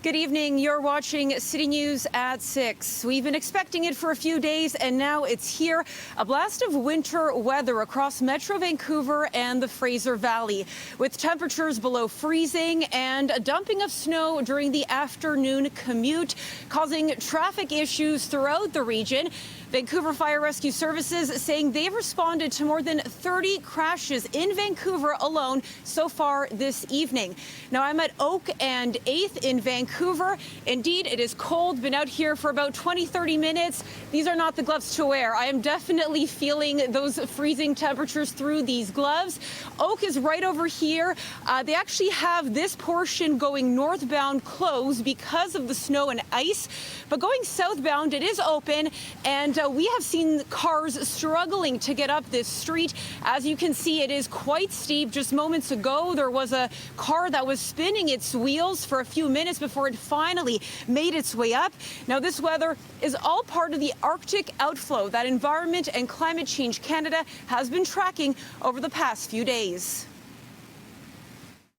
Good evening. You're watching City News at 6. We've been expecting it for a few days, and now it's here. A blast of winter weather across Metro Vancouver and the Fraser Valley, with temperatures below freezing and a dumping of snow during the afternoon commute, causing traffic issues throughout the region. Vancouver Fire Rescue Services saying they've responded to more than 30 crashes in Vancouver alone so far this evening. Now, I'm at Oak and 8th in Vancouver. Indeed, it is cold. Been out here for about 20-30 minutes. These are not the gloves to wear. I am definitely feeling those freezing temperatures through these gloves. Oak is right over here. They actually have this portion going northbound closed because of the snow and ice. But going southbound, it is open, and we have seen cars struggling to get up this street. As you can see, it is quite steep. Just moments ago, there was a car that was spinning its wheels for a few minutes before it finally made its way up. Now, this weather is all part of the Arctic outflow that Environment and Climate Change Canada has been tracking over the past few days.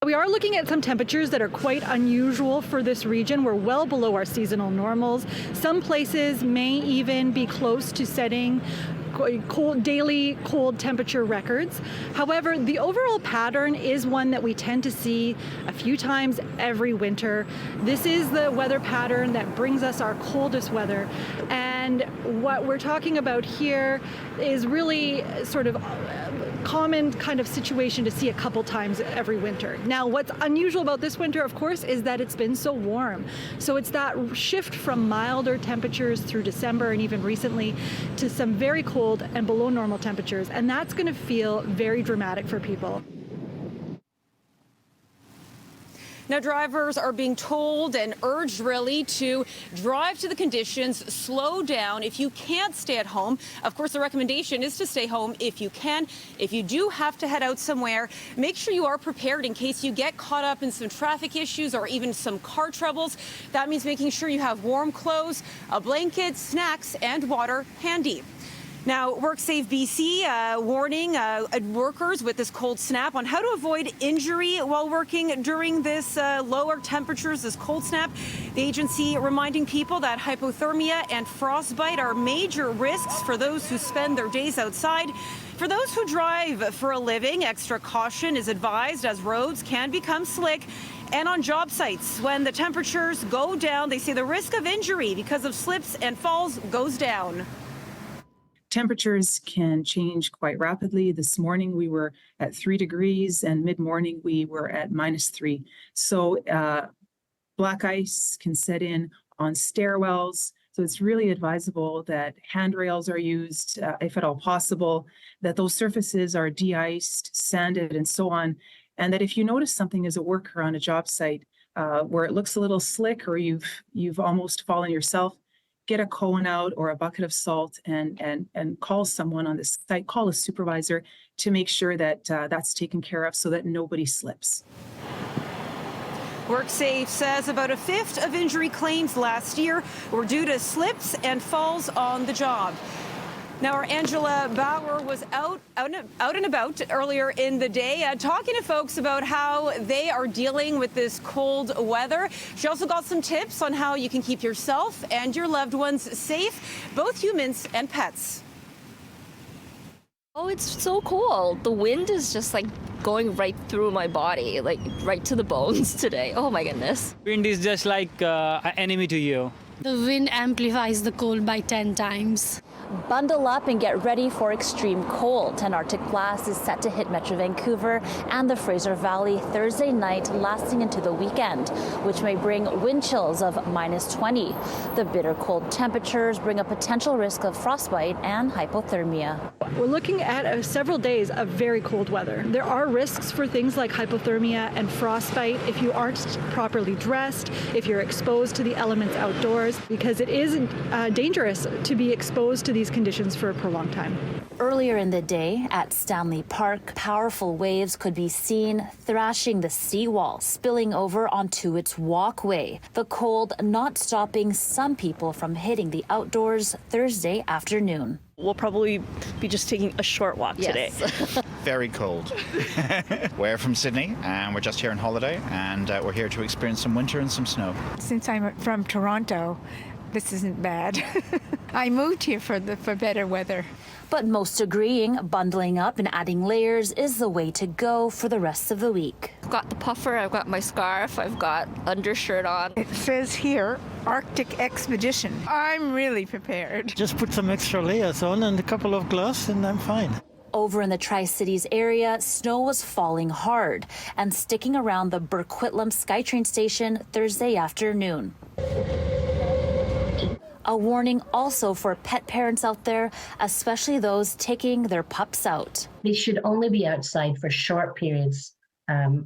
We are looking at some temperatures that are quite unusual for this region. We're well below our seasonal normals. Some places may even be close to setting daily cold temperature records. However, the overall pattern is one that we tend to see a few times every winter. This is the weather pattern that brings us our coldest weather. And what we're talking about here is really sort of common kind of situation to see a couple times every winter. Now, what's unusual about this winter, of course, is that it's been so warm. So it's that shift from milder temperatures through December and even recently to some very cold and below normal temperatures. And that's going to feel very dramatic for people. Now, drivers are being told and urged really to drive to the conditions, slow down. If you can't stay at home, of course, the recommendation is to stay home if you can. If you do have to head out somewhere, make sure you are prepared in case you get caught up in some traffic issues or even some car troubles. That means making sure you have warm clothes, a blanket, snacks, and water handy. Now, WorkSafe BC warning workers with this cold snap on how to avoid injury while working during this lower temperatures, this cold snap. The agency reminding people that hypothermia and frostbite are major risks for those who spend their days outside. For those who drive for a living, extra caution is advised as roads can become slick. And on job sites, when the temperatures go down, they say the risk of injury because of slips and falls goes down. Temperatures can change quite rapidly. This morning we were at 3 degrees and mid-morning we were at -3. So black ice can set in on stairwells. So it's really advisable that handrails are used, if at all possible, that those surfaces are de-iced, sanded, and so on. And that if you notice something as a worker on a job site where it looks a little slick or you've almost fallen yourself, get a cone out or a bucket of salt and call someone on the site, call a supervisor to make sure that that's taken care of so that nobody slips. WorkSafe says about a fifth of injury claims last year were due to slips and falls on the job. Now, our Angela Bauer was out and about earlier in the day talking to folks about how they are dealing with this cold weather. She also got some tips on how you can keep yourself and your loved ones safe, both humans and pets. Oh, it's so cold. The wind is just like going right through my body, like right to the bones today. Oh my goodness. Wind is just like an enemy to you. The wind amplifies the cold by 10 times. Bundle up and get ready for extreme cold. An Arctic blast is set to hit Metro Vancouver and the Fraser Valley Thursday night, lasting into the weekend, which may bring wind chills of -20. The bitter cold temperatures bring a potential risk of frostbite and hypothermia. We're looking at several days of very cold weather. There are risks for things like hypothermia and frostbite if you aren't properly dressed, if you're exposed to the elements outdoors, because it is dangerous to be exposed to the these conditions for a prolonged time. Earlier in the day at Stanley Park, powerful waves could be seen thrashing the seawall, spilling over onto its walkway. The cold not stopping some people from hitting the outdoors Thursday afternoon. We'll probably be just taking a short walk today. Very cold. We're from Sydney and we're just here on holiday, and we're here to experience some winter and some snow. Since I'm from Toronto, this isn't bad. I moved here for better weather. But most agreeing bundling up and adding layers is the way to go for the rest of the week. I've got the puffer, I've got my scarf, I've got undershirt on. It says here, Arctic Expedition. I'm really prepared. Just put some extra layers on and a couple of gloves and I'm fine. Over in the Tri-Cities area, snow was falling hard and sticking around the Burquitlam SkyTrain station Thursday afternoon. A warning also for pet parents out there, especially those taking their pups out. They should only be outside for short periods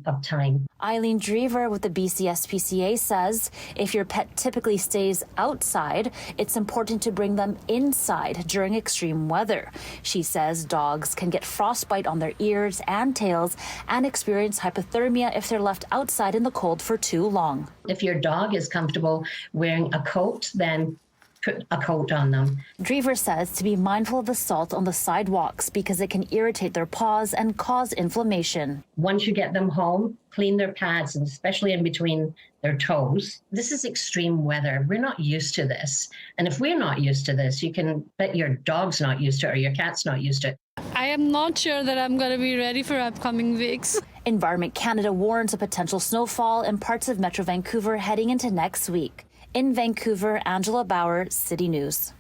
of time. Eileen Drever with the BCSPCA says if your pet typically stays outside, it's important to bring them inside during extreme weather. She says dogs can get frostbite on their ears and tails and experience hypothermia if they're left outside in the cold for too long. If your dog is comfortable wearing a coat, then put a coat on them. Drever says to be mindful of the salt on the sidewalks because it can irritate their paws and cause inflammation. Once you get them home, clean their pads, and especially in between their toes. This is extreme weather. We're not used to this. And if we're not used to this, you can bet your dog's not used to it or your cat's not used to it. I am not sure that I'm going to be ready for upcoming weeks. Environment Canada warns of potential snowfall in parts of Metro Vancouver heading into next week. In Vancouver, Angela Bauer, City News.